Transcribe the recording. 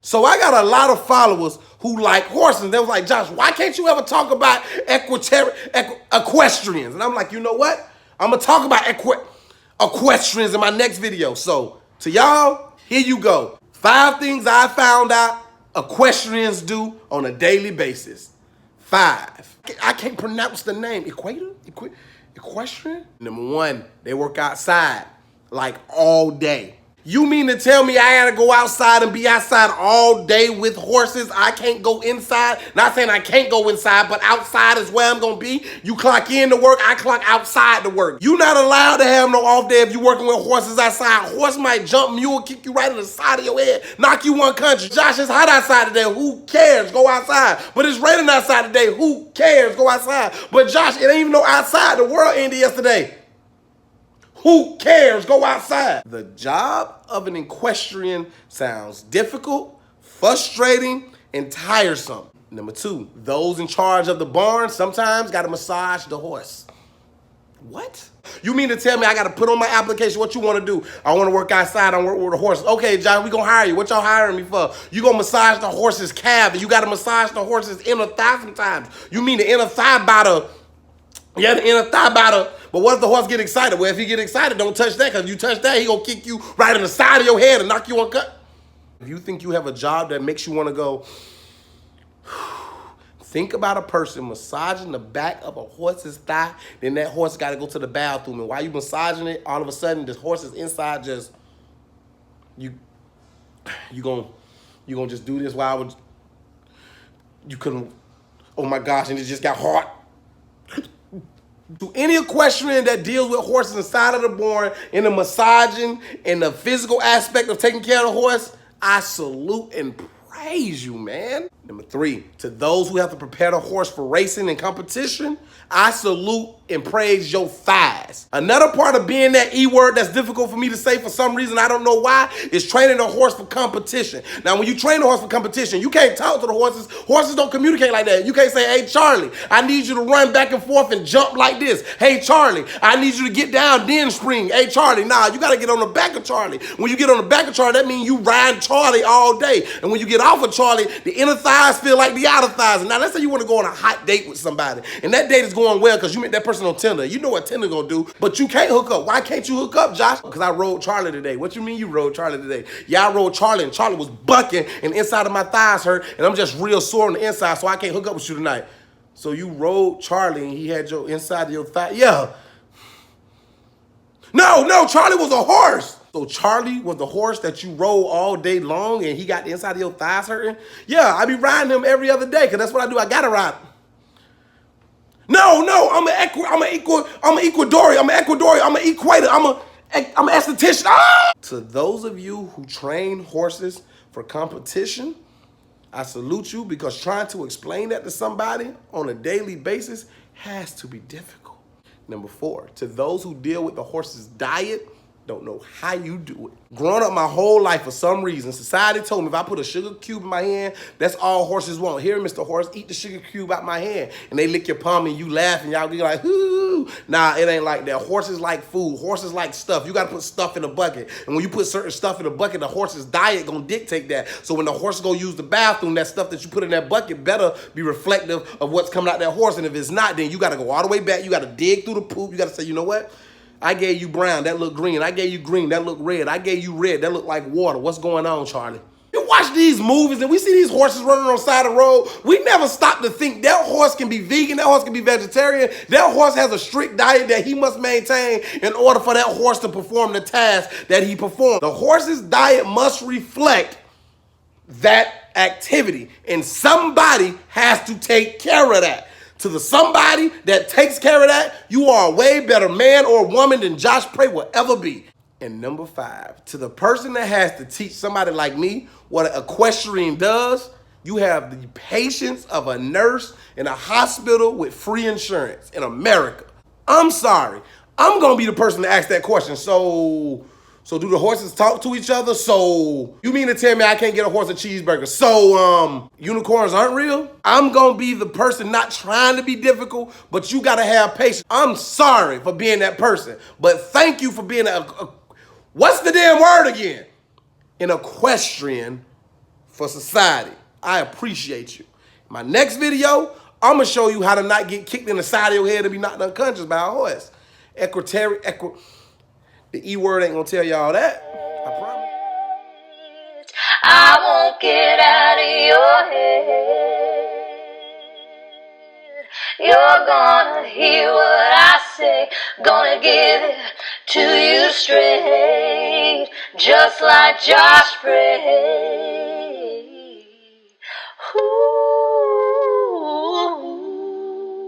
So I got a lot of followers who like horses. They was like, Josh, why can't you ever talk about equestrians? And I'm like, you know what? I'm going to talk about equestrians in my next video. So to y'all, here you go. 5 things I found out equestrians do on a daily basis. 5. I can't pronounce the name. Equestrian? Number 1, they work outside like all day. You mean to tell me I gotta go outside and be outside all day with horses? I can't go inside? Not saying I can't go inside, but outside is where I'm gonna be. You clock in to work, I clock outside to work. You're not allowed to have no off day if you're working with horses outside. A horse might jump mule, kick you right in the side of your head, knock you one country. Josh, it's hot outside today. Who cares? Go outside. But it's raining outside today. Who cares? Go outside. But Josh, it ain't even no outside. The world ended yesterday. Who cares? Go outside. The job of an equestrian sounds difficult, frustrating, and tiresome. Number 2, those in charge of the barn sometimes gotta massage the horse. What? You mean to tell me I gotta put on my application what you wanna do? I wanna work outside, I wanna work with the horses. Okay, John, we gonna hire you. What y'all hiring me for? You gonna massage the horse's calf, and you gotta massage the horse's inner thigh sometimes. You mean the inner thigh by the inner thigh by the, but what if the horse get excited? Well, if he get excited, don't touch that, because if you touch that, he gonna kick you right in the side of your head and knock you on cut. If you think you have a job that makes you wanna go, think about a person massaging the back of a horse's thigh, then that horse gotta go to the bathroom, and while you massaging it, all of a sudden, this horse's inside just, you gonna just do this while you couldn't, oh my gosh, and it just got hard. To any equestrian that deals with horses inside of the barn, in the massaging, in the physical aspect of taking care of the horse, I salute and praise you, man. Number 3, to those who have to prepare the horse for racing and competition, I salute and praise your thighs. Another part of being that E word that's difficult for me to say for some reason, I don't know why, is training the horse for competition. Now, when you train the horse for competition, you can't talk to the horses. Horses don't communicate like that. You can't say, hey, Charlie, I need you to run back and forth and jump like this. Hey, Charlie, I need you to get down, then spring. Hey, Charlie, nah, you got to get on the back of Charlie. When you get on the back of Charlie, that means you ride Charlie all day. And when you get off of Charlie, the inner thighs feel like the outer thighs. And now, let's say you want to go on a hot date with somebody, and that date is going well because you met that person on Tinder. You know what Tinder gonna do, but you can't hook up. Why can't you hook up, Josh? Because I rode Charlie today. What you mean you rode Charlie today? Yeah, I rode Charlie, and Charlie was bucking, and the inside of my thighs hurt, and I'm just real sore on the inside, so I can't hook up with you tonight. So you rode Charlie, and he had your inside of your thigh. Yeah. No, Charlie was a horse. So Charlie was the horse that you rode all day long, and he got the inside of your thighs hurting? Yeah, I be riding him every other day, because that's what I do. I gotta ride. No, I'm an Ecuadorian, I'm an Equator, I'm an esthetician. Ah! To those of you who train horses for competition, I salute you, because trying to explain that to somebody on a daily basis has to be difficult. Number 4, to those who deal with the horse's diet, don't know how you do it. Growing up my whole life, for some reason, society told me if I put a sugar cube in my hand, that's all horses want. Here, Mr. Horse, eat the sugar cube out my hand. And they lick your palm and you laugh and y'all be like, ooh. Nah, it ain't like that. Horses like food. Horses like stuff. You gotta put stuff in a bucket. And when you put certain stuff in a bucket, the horse's diet gonna dictate that. So when the horse go use the bathroom, that stuff that you put in that bucket better be reflective of what's coming out that horse. And if it's not, then you gotta go all the way back. You gotta dig through the poop. You gotta say, you know what? I gave you brown, that looked green. I gave you green, that looked red. I gave you red, that looked like water. What's going on, Charlie? You watch these movies and we see these horses running on the side of the road. We never stop to think that horse can be vegan, that horse can be vegetarian. That horse has a strict diet that he must maintain in order for that horse to perform the task that he performs. The horse's diet must reflect that activity, and somebody has to take care of that. To the somebody that takes care of that, you are a way better man or woman than Josh Prey will ever be. And number 5, to the person that has to teach somebody like me what an equestrian does, you have the patience of a nurse in a hospital with free insurance in America. I'm sorry. I'm going to be the person to ask that question. So do the horses talk to each other? So you mean to tell me I can't get a horse a cheeseburger? So unicorns aren't real? I'm gonna be the person not trying to be difficult, but you gotta have patience. I'm sorry for being that person, but thank you for being what's the damn word again? An equestrian for society. I appreciate you. My next video, I'm going to show you how to not get kicked in the side of your head to be knocked unconscious by a horse. The E word ain't going to tell y'all that. I promise. I won't get out of your head. You're gonna hear what I say. Gonna give it to you straight, just like Josh prayed. Ooh.